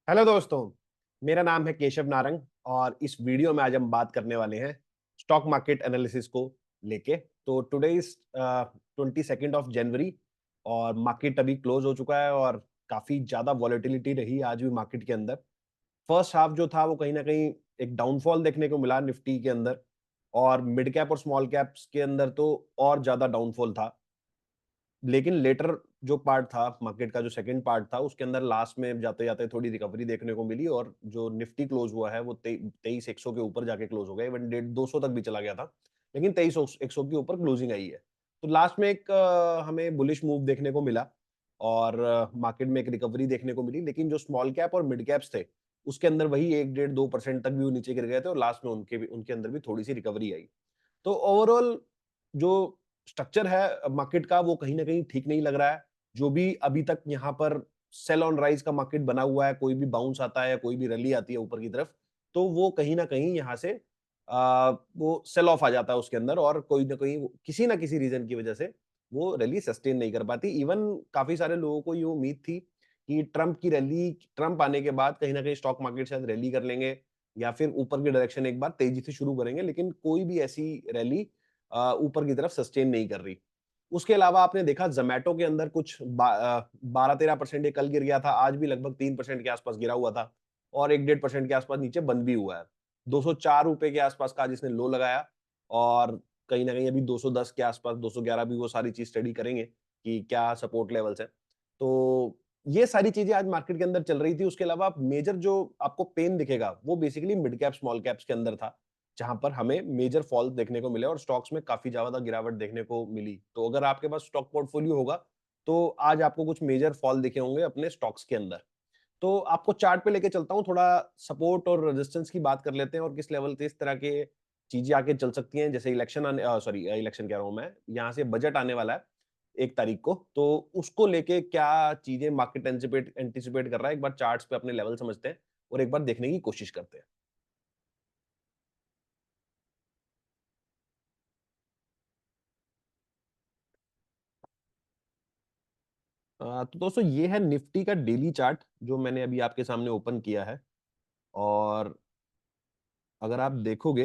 Hello दोस्तों, मेरा नाम है केशव नारंग और इस वीडियो में आज हम बात करने वाले हैं स्टॉक मार्केट एनालिसिस को लेके। तो टुडे इज 22 ऑफ जनवरी और मार्केट अभी क्लोज हो चुका है और काफी ज्यादा वॉलेटिलिटी रही आज भी मार्केट के अंदर। फर्स्ट हाफ जो था वो कहीं ना कहीं एक डाउनफॉल देखने को मिला निफ्टी के अंदर, और मिड कैप और स्मॉल कैप्स के अंदर तो और ज्यादा डाउनफॉल था। लेकिन लेटर जो पार्ट था मार्केट का, जो सेकंड पार्ट था, उसके अंदर लास्ट में जाते जाते थोड़ी रिकवरी देखने को मिली और जो निफ्टी क्लोज हुआ है वो 23,100 के ऊपर जाके क्लोज हो गया। इवन 200 तक भी चला गया था, लेकिन 23,100 के ऊपर क्लोजिंग आई है। तो लास्ट में एक हमें बुलिश मूव देखने को मिला और मार्केट में एक रिकवरी देखने को मिली। लेकिन जो स्मॉल कैप और मिड कैप्स थे उसके अंदर वही 1 1.5 2% तक भी वो नीचे गिर गए थे और लास्ट में उनके अंदर भी थोड़ी सी रिकवरी आई। तो ओवरऑल जो स्ट्रक्चर है मार्केट का वो कहीं न कहीं ठीक नहीं लग रहा है। जो भी अभी तक यहाँ पर सेल ऑन राइज का मार्केट बना हुआ है, कोई भी बाउंस आता है या कोई भी रैली आती है ऊपर की तरफ, तो वो कहीं न कहीं यहाँ से वो सेल ऑफ आ जाता है उसके अंदर और कोई न कहीं किसी न किसी रीज़न की वजह से वो रैली सस्टेन नहीं कर पाती। इवन काफ़ी सारे लोगों को ये उम्मीद थी कि ट्रम्प आने के बाद कहीं न कहीं स्टॉक मार्केट शायद रैली कर लेंगे या फिर ऊपर की डायरेक्शन एक बार तेजी से शुरू करेंगे, लेकिन कोई भी ऐसी रैली ऊपर की तरफ सस्टेन नहीं कर रही। उसके अलावा आपने देखा ज़ोमैटो के अंदर कुछ 12-13% ये कल गिर गया था, आज भी लगभग 3% के आसपास गिरा हुआ था और 1 डेढ़ % के आसपास नीचे बंद भी हुआ है। ₹204 के आसपास का आज इसने लो लगाया और कहीं न कहीं अभी 210 के आसपास, 211 भी वो सारी चीज़ स्टडी करेंगे कि क्या सपोर्ट लेवल्स हैं। तो ये सारी चीज़ें आज मार्केट के अंदर चल रही थी। उसके अलावा मेजर जो आपको पेन दिखेगा, वो basically mid cap, small caps के अंदर था, जहाँ पर हमें मेजर फॉल देखने को मिले और स्टॉक्स में काफ़ी ज़्यादा गिरावट देखने को मिली। तो अगर आपके पास स्टॉक पोर्टफोलियो होगा, तो आज आपको कुछ मेजर फॉल दिखे होंगे अपने स्टॉक्स के अंदर। तो आपको चार्ट पे लेके चलता हूँ, थोड़ा सपोर्ट और रेजिस्टेंस की बात कर लेते हैं और किस लेवल पे इस तरह के चीज़ें आगे चल सकती हैं। जैसे इलेक्शन कह रहा हूँ मैं, यहाँ से बजट आने वाला है 1 तारीख को, तो उसको लेके क्या चीज़ें मार्केट एंटीसिपेट कर रहा है, एक बार चार्ट्स पे अपने लेवल समझते हैं और एक बार देखने की कोशिश करते हैं। तो दोस्तों ये है निफ्टी का डेली चार्ट जो मैंने अभी आपके सामने ओपन किया है और अगर आप देखोगे,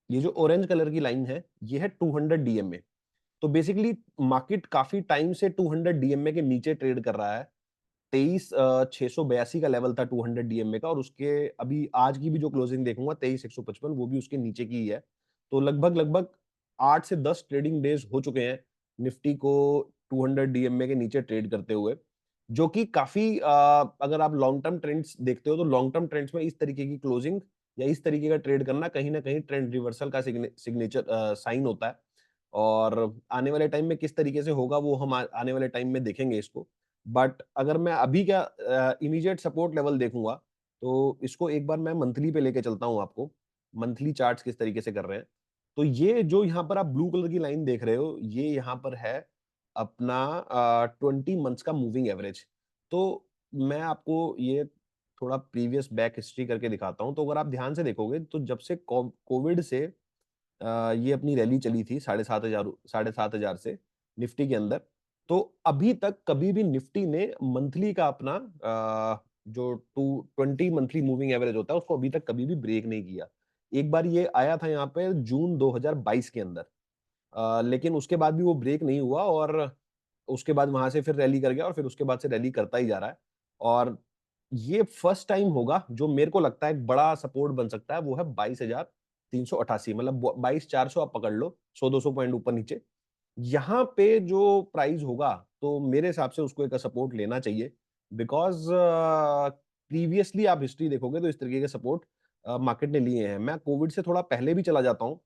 ये जो ऑरेंज कलर की लाइन है ये है 200 डीएमए। तो बेसिकली मार्केट काफी टाइम से 200 डीएमए के नीचे ट्रेड कर रहा है। 23,682 का लेवल था 200 डीएमए का और उसके अभी आज की भी जो क्लोजिंग देखूंगा 23,155, वो भी उसके नीचे की ही है। तो लगभग लगभग 8 से 10 ट्रेडिंग डेज हो चुके हैं निफ्टी को 200 डीएमए के नीचे ट्रेड करते हुए, जो कि काफी अगर आप लॉन्ग टर्म ट्रेंड्स देखते हो तो लॉन्ग टर्म ट्रेंड्स में इस तरीके की क्लोजिंग या इस तरीके का ट्रेड करना कहीं ना कहीं ट्रेंड रिवर्सल का सिग्नेचर साइन होता है। और आने वाले टाइम में किस तरीके से होगा वो हम आने वाले टाइम में देखेंगे इसको। बट अगर मैं अभी का इमीडिएट सपोर्ट लेवल देखूंगा, तो इसको एक बार मैं मंथली पे लेके चलता हूं आपको। मंथली चार्ट्स किस तरीके से कर रहे हैं, तो ये जो यहाँ पर आप ब्लू कलर की लाइन देख रहे हो, ये यहाँ पर है अपना 20 मंथ्स का मूविंग एवरेज। तो मैं आपको ये थोड़ा प्रीवियस बैक हिस्ट्री करके दिखाता हूँ। तो अगर आप ध्यान से देखोगे तो जब से कोविड से ये अपनी रैली चली थी 7,500 से निफ्टी के अंदर, तो अभी तक कभी भी निफ्टी ने मंथली का अपना जो 220 मंथली मूविंग एवरेज होता है उसको अभी तक कभी भी ब्रेक नहीं किया। एक बार ये आया था यहाँ पे जून 2022 के अंदर, लेकिन उसके बाद भी वो ब्रेक नहीं हुआ और उसके बाद वहां से फिर रैली कर गया और फिर उसके बाद से रैली करता ही जा रहा है। और ये फर्स्ट टाइम होगा जो मेरे को लगता है एक बड़ा सपोर्ट बन सकता है, वो है 22,388, मतलब 22,400 आप पकड़ लो, 100-200 पॉइंट ऊपर नीचे। यहाँ पे जो प्राइस होगा तो मेरे हिसाब से उसको एक सपोर्ट लेना चाहिए, बिकॉज प्रीवियसली आप हिस्ट्री देखोगे तो इस तरीके के सपोर्ट मार्केट ने लिए हैं। मैं कोविड से थोड़ा पहले भी चला जाता हूँ,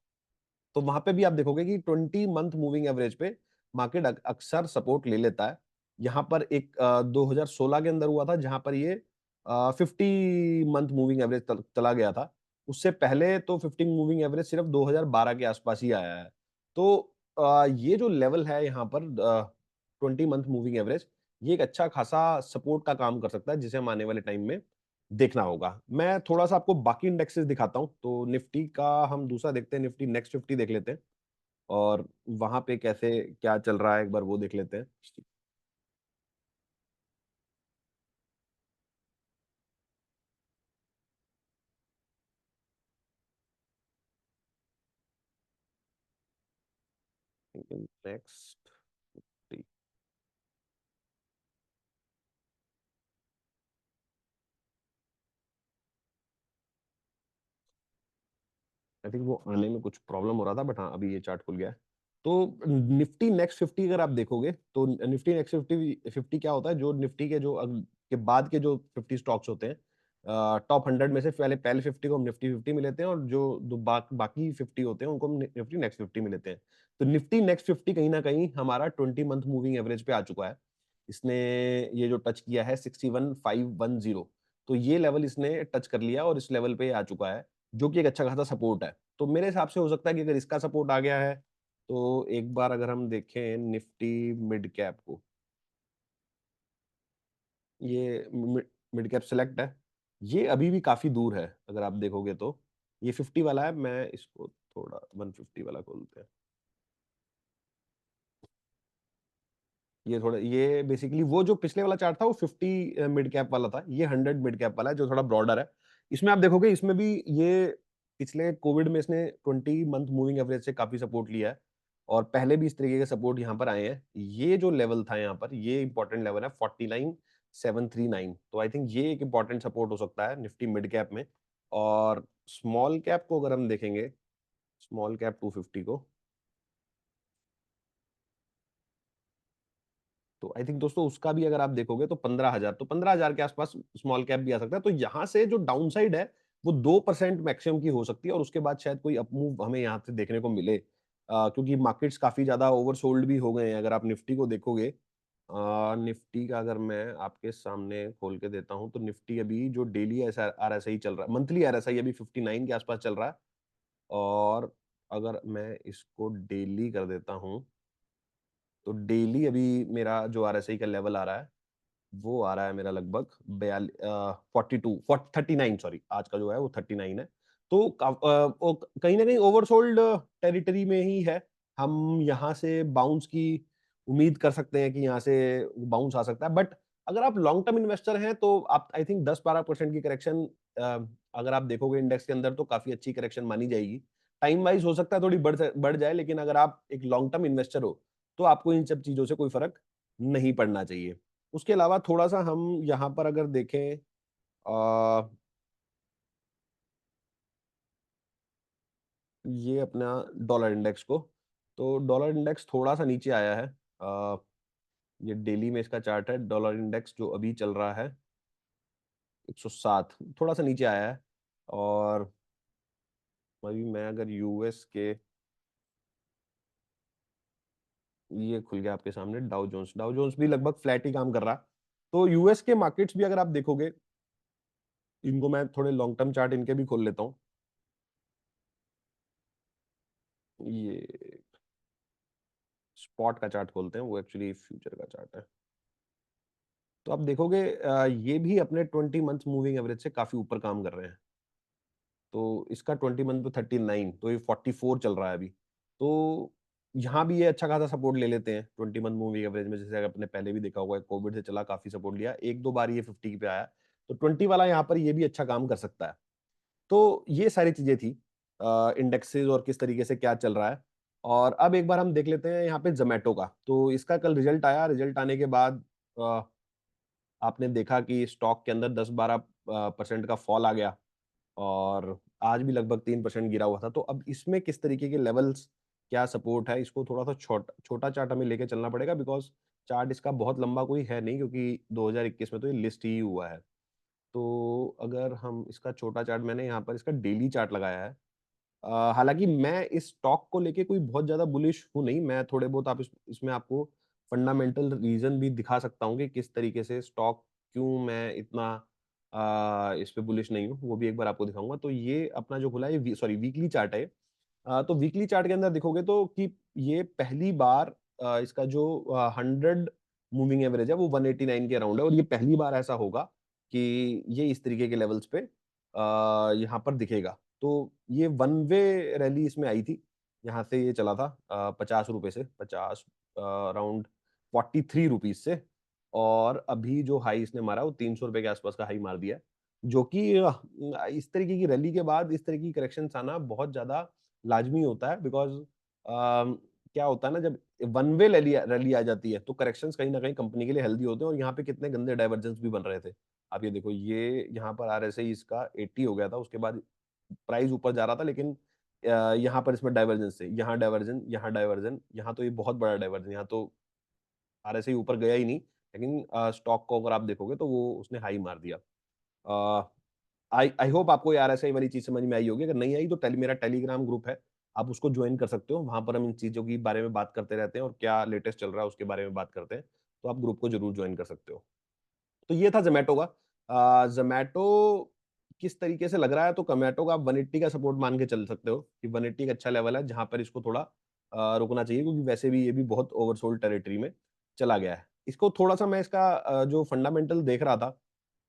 तो वहां पे भी आप देखोगे कि 20 मंथ मूविंग एवरेज पे मार्केट अक्सर सपोर्ट ले लेता है। यहाँ पर एक 2016 के अंदर हुआ था जहां पर ये 50 मंथ मूविंग एवरेज चला गया था। उससे पहले तो 50 मूविंग एवरेज सिर्फ 2012 के आसपास ही आया है। तो ये जो लेवल है यहाँ पर 20 मंथ मूविंग एवरेज, ये एक अच्छा खासा सपोर्ट का काम कर सकता है जिसे हम आने वाले टाइम में देखना होगा। मैं थोड़ा-सा आपको बाकी इंडेक्सेस दिखाता हूँ, तो निफ्टी का हम दूसरा देखते हैं, निफ्टी नेक्स्ट 50 देख लेते हैं और वहाँ पे कैसे क्या चल रहा है एक बार वो देख लेते हैं। नेक्स्ट 50। आई थिंक वो आने में कुछ प्रॉब्लम हो रहा था, बट हाँ अभी ये चार्ट खुल गया है। तो निफ्टी नेक्स्ट 50 अगर आप देखोगे तो निफ्टी नेक्स्ट 50 क्या होता है, जो निफ्टी के जो के बाद के जो 50 स्टॉक्स होते हैं, टॉप 100 में से पहले पहले 50 को हम निफ्टी 50 में लेते हैं, और जो बाकी 50 होते हैं उनको हम निफ्टी नेक्स्ट 50 में लेते हैं। तो निफ्टी नेक्स्ट 50 कहीं ना कहीं हमारा 20 मंथ मूविंग एवरेज पे आ चुका है। इसने ये जो टच किया है 61,510, तो ये लेवल इसने टच कर लिया और इस लेवल पे आ चुका है, जो कि एक अच्छा खासा सपोर्ट है। तो मेरे हिसाब से हो सकता है कि अगर इसका सपोर्ट आ गया है, तो एक बार अगर हम देखें निफ्टी मिड कैप को, ये मिड कैप सेलेक्ट है, ये अभी भी काफी दूर है। अगर आप देखोगे तो ये 50 वाला है, मैं इसको थोड़ा 150 वाला खोलते हैं। ये थोड़ा, ये बेसिकली वो जो पिछले वाला चार्ट था वो 50 मिड कैप वाला था, ये 100 मिड कैप वाला है जो थोड़ा ब्रॉडर है। इसमें आप देखोगे, इसमें भी ये पिछले कोविड में इसने 20 मंथ मूविंग एवरेज से काफी सपोर्ट लिया है, और पहले भी इस तरीके के सपोर्ट यहाँ पर आए हैं। ये जो लेवल था यहाँ पर, ये इंपॉर्टेंट लेवल है 49,739, तो आई थिंक ये एक इंपॉर्टेंट सपोर्ट हो सकता है निफ्टी मिड कैप में। और स्मॉल कैप को अगर हम देखेंगे, स्मॉल कैप 250 को, तो आई थिंक दोस्तों उसका भी अगर आप देखोगे तो 15,000, तो 15,000 के आसपास स्मॉल कैप भी आ सकता है। तो यहाँ से जो डाउन साइड है वो 2% मैक्सिमम की हो सकती है, और उसके बाद शायद कोई अपमूव हमें यहाँ से देखने को मिले, क्योंकि मार्केट्स काफी ज्यादा ओवरसोल्ड भी हो गए हैं। अगर आप निफ्टी को देखोगे, निफ्टी का अगर मैं आपके सामने खोल के देता हूँ, तो निफ्टी अभी जो डेली RSI चल रहा है, मंथली RSI अभी 59 के आसपास चल रहा है। और अगर मैं इसको डेली कर देता हूँ, तो डेली अभी मेरा जो RSI का लेवल आ रहा है, वो आ रहा है मेरा लगभग 39, सॉरी, आज का जो है वो 39 है। तो वो कहीं ना कहीं ओवरसोल्ड टेरिटरी में ही है। हम यहाँ से बाउंस की उम्मीद कर सकते हैं कि यहाँ से बाउंस आ सकता है, बट अगर आप लॉन्ग टर्म इन्वेस्टर हैं तो आप आई थिंक 10-12% की करेक्शन, अगर आप देखोगे इंडेक्स के अंदर, तो काफी अच्छी करेक्शन मानी जाएगी। टाइम वाइज हो सकता है थोड़ी बढ़ जाए, लेकिन अगर आप एक लॉन्ग टर्म इन्वेस्टर हो तो आपको इन सब चीजों से कोई फर्क नहीं पड़ना चाहिए। उसके अलावा थोड़ा सा हम यहाँ पर अगर देखें, आ, ये अपना डॉलर इंडेक्स को, तो डॉलर इंडेक्स थोड़ा सा नीचे आया है। ये डेली में इसका चार्ट है, डॉलर इंडेक्स जो अभी चल रहा है 107, थोड़ा सा नीचे आया है। और अभी मैं अगर यूएस के, ये खुल गया आपके सामने डाउ जोन्स भी लगभग फ्लैट ही काम कर रहा। तो यूएस के मार्केट्स भी अगर आप देखोगे, इनको मैं थोड़े लॉन्ग टर्म चार्ट इनके भी खोल लेता हूँ। ये स्पॉट का चार्ट खोलते हैं, वो एक्चुअली फ्यूचर का चार्ट है। तो आप देखोगे ये भी अपने 20 मंथ मूविंग एवरेज से काफी ऊपर काम कर रहे हैं। तो इसका 20 मंथ पे 39, तो ये 44 चल रहा है अभी। तो यहाँ भी ये अच्छा खासा सपोर्ट ले लेते हैं 20 मंथ मूविंग एवरेज में, जैसे आपने पहले भी देखा होगा, कोविड से चला काफी सपोर्ट लिया, एक दो बार ये 50 पे आया। तो 20 वाला यहाँ पर ये भी अच्छा काम कर सकता है। तो ये सारी चीजें थी इंडेक्सेस और किस तरीके से क्या चल रहा है। और अब एक बार हम देख लेते हैं यहाँ पे जोमेटो का। तो इसका कल रिजल्ट आया, रिजल्ट आने के बाद आपने देखा कि स्टॉक के अंदर 10-12% का फॉल आ गया, और आज भी लगभग 3% गिरा हुआ था। तो अब इसमें किस तरीके के लेवल्स, क्या सपोर्ट है, इसको थोड़ा सा छोटा छोटा चार्ट हमें लेके चलना पड़ेगा, बिकॉज चार्ट इसका बहुत लंबा कोई है नहीं, क्योंकि 2021 में तो ये लिस्ट ही हुआ है। तो अगर हम इसका छोटा चार्ट, मैंने यहाँ पर इसका डेली चार्ट लगाया है। हालांकि मैं इस स्टॉक को लेके कोई बहुत ज्यादा बुलिश हूं नहीं, मैं थोड़े बहुत आप इसमें आपको फंडामेंटल रीजन भी दिखा सकता हूँ कि किस तरीके से स्टॉक, क्यों मैं इतना इस पे बुलिश नहीं हूँ, वो भी एक बार आपको दिखाऊंगा। तो ये अपना जो खुला है, सॉरी वीकली चार्ट है। तो वीकली चार्ट के अंदर देखोगे तो कि ये पहली बार इसका जो 100 मूविंग एवरेज है वो 189 के अराउंड है, और ये पहली बार ऐसा होगा कि ये इस तरीके के लेवल्स पे यहाँ पर दिखेगा। तो ये वन वे रैली इसमें आई थी, यहाँ से ये चला था 50 रुपए से, 50 अराउंड 43 रुपीज से, और अभी जो हाई इसने मारा वो 300 रुपए के आसपास का हाई मार दिया, जो कि इस तरीके की रैली के बाद इस तरीके की करेक्शन आना बहुत ज्यादा लाजमी होता है, बिकॉज क्या होता है ना, जब वन वे रैली आ जाती है तो करेक्शंस कहीं न कहीं कंपनी के लिए हेल्दी होते हैं, और यहाँ पे कितने गंदे डाइवर्जेंस भी बन रहे थे। आप ये देखो, ये यहाँ पर आरएसआई इसका 80 हो गया था, उसके बाद प्राइस ऊपर जा रहा था, लेकिन यहाँ पर इसमें डाइवर्जेंस थे। यहाँ डाइवर्जन, यहाँ डाइवर्जन, यहाँ तो ये बहुत बड़ा डाइवर्जन, यहाँ तो आरएसआई ऊपर गया ही नहीं, लेकिन स्टॉक को अगर आप देखोगे तो वो उसने हाई मार दिया। अ, आई आई होप आपको ये आरएसआई वाली चीज़ समझ में आई होगी। अगर नहीं आई तो मेरा टेलीग्राम ग्रुप है, आप उसको जॉइन कर सकते हो। वहाँ पर हम इन चीज़ों के बारे में बात करते रहते हैं, और क्या लेटेस्ट चल रहा है उसके बारे में बात करते हैं। तो आप ग्रुप को ज़रूर जॉइन कर सकते हो। तो ये था ज़ोमैटो का। ज़ोमैटो किस तरीके से लग रहा है, तो ज़ोमैटो का आप 180 का सपोर्ट मान के चल सकते हो कि 180 एक अच्छा लेवल है, जहाँ पर इसको थोड़ा रुकना चाहिए, क्योंकि वैसे भी ये भी बहुत ओवरसोल्ड टेरिटरी में चला गया है। इसको थोड़ा-सा मैं इसका जो फंडामेंटल देख रहा था,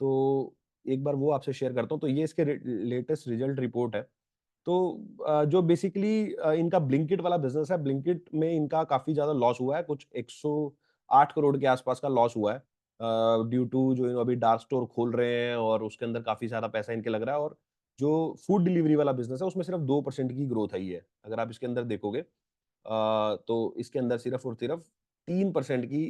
तो एक बार वो आपसे शेयर करता हूँ। तो ये इसके लेटेस्ट रिजल्ट रिपोर्ट है। तो जो बेसिकली इनका ब्लिंकिट वाला बिज़नेस है, ब्लिंकिट में इनका काफ़ी ज़्यादा लॉस हुआ है, कुछ 108 करोड़ के आसपास का लॉस हुआ है। ड्यू टू जो ये अभी डार्क स्टोर खोल रहे हैं, और उसके अंदर काफ़ी सारा पैसा इनके लग रहा है, और जो फूड डिलीवरी वाला बिज़नेस है, उसमें सिर्फ 2% की ग्रोथ आई है। अगर आप इसके अंदर देखोगे, तो इसके अंदर सिर्फ और सिर्फ 3% की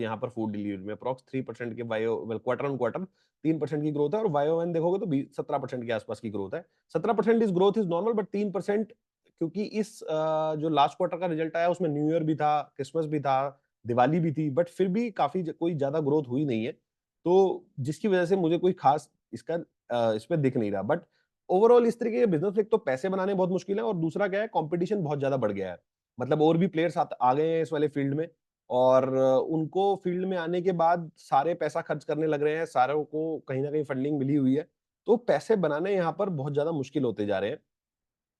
यहाँ पर फूड डिलीवरी में अप्रॉक्स 3% के क्वार्टर ऑन क्वार्टर 3% की ग्रोथ है, और वाई-ओ-वाई देखोगे तो 17% के आसपास की ग्रोथ है। 17% is growth is normal, but 3%, क्योंकि इस जो लास्ट क्वार्टर का रिजल्ट आया उसमें न्यू ईयर भी था, क्रिसमस भी था, दिवाली भी थी, बट फिर भी काफ़ी कोई ज़्यादा ग्रोथ हुई नहीं है। तो जिसकी वजह से मुझे कोई खास इसका इसमें दिख नहीं रहा। बट ओवरऑल इस तरीके के बिज़नेस, एक तो पैसे बनाने बहुत मुश्किल है, और दूसरा क्या है, कॉम्पिटिशन बहुत ज़्यादा बढ़ गया है। मतलब और भी प्लेयर्स आ गए हैं इस वाले फील्ड में, और उनको फील्ड में आने के बाद सारे पैसा खर्च करने लग रहे हैं, सारों को कहीं न कहीं फंडिंग मिली हुई है। तो पैसे बनाने यहाँ पर बहुत ज़्यादा मुश्किल होते जा रहे हैं,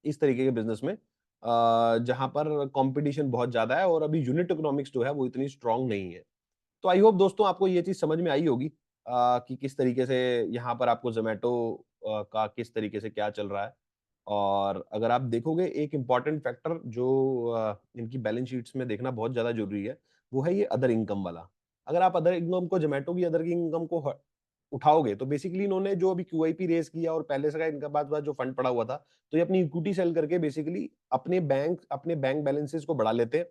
इस तरीके के बिज़नेस में, जहाँ पर कॉम्पिटिशन बहुत ज़्यादा है, और अभी यूनिट इकोनॉमिक्स जो है वो इतनी स्ट्रॉन्ग नहीं है। तो आई होप दोस्तों आपको ये चीज़ समझ में आई होगी, कि किस तरीके से यहाँ पर आपको ज़ोमैटो का किस तरीके से क्या चल रहा है। और अगर आप देखोगे, एक इम्पोर्टेंट फैक्टर जो इनकी बैलेंस शीट्स में देखना बहुत ज़्यादा ज़रूरी है, वो है ये अदर इनकम वाला। अगर आप अदर इनकम को, ज़ोमैटो की अदर की इनकम को उठाओगे, तो बेसिकली इन्होंने जो अभी क्यूआईपी रेज़ किया, और पहले से का इनका पास जो फंड पड़ा हुआ था, तो ये अपनी इक्विटी सेल करके बेसिकली अपने बैंक बैलेंसेस को बढ़ा लेते हैं,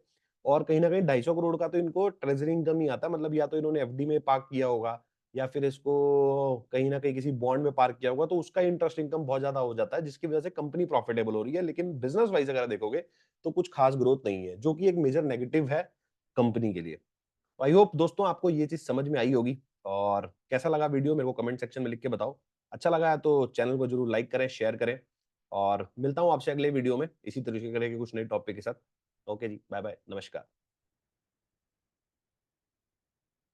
और कहीं न कहीं 250 करोड़ का तो इनको ट्रेज़री इनकम ही आता है। मतलब या तो इन्होंने एफडी में पार्क किया होगा, या फिर इसको कहीं न कहीं किसी बॉन्ड में पार्क किया होगा, तो उसका इंटरेस्ट इनकम बहुत ज़्यादा हो जाता है, जिसकी वजह से कंपनी प्रॉफिटेबल हो रही है। लेकिन बिज़नेस वाइज़ अगर देखोगे, तो कुछ खास ग्रोथ नहीं है, जो कि एक मेजर नेगेटिव है कंपनी के लिए। आई होप दोस्तों आपको ये चीज़ समझ में आई होगी, और कैसा लगा वीडियो मेरे को कमेंट सेक्शन में लिख के बताओ। अच्छा लगा है तो चैनल को ज़रूर लाइक करें, शेयर करें, और मिलता हूँ आपसे अगले वीडियो में इसी तरीके के कुछ नए टॉपिक के साथ। ओके जी, बाय बाय, नमस्कार।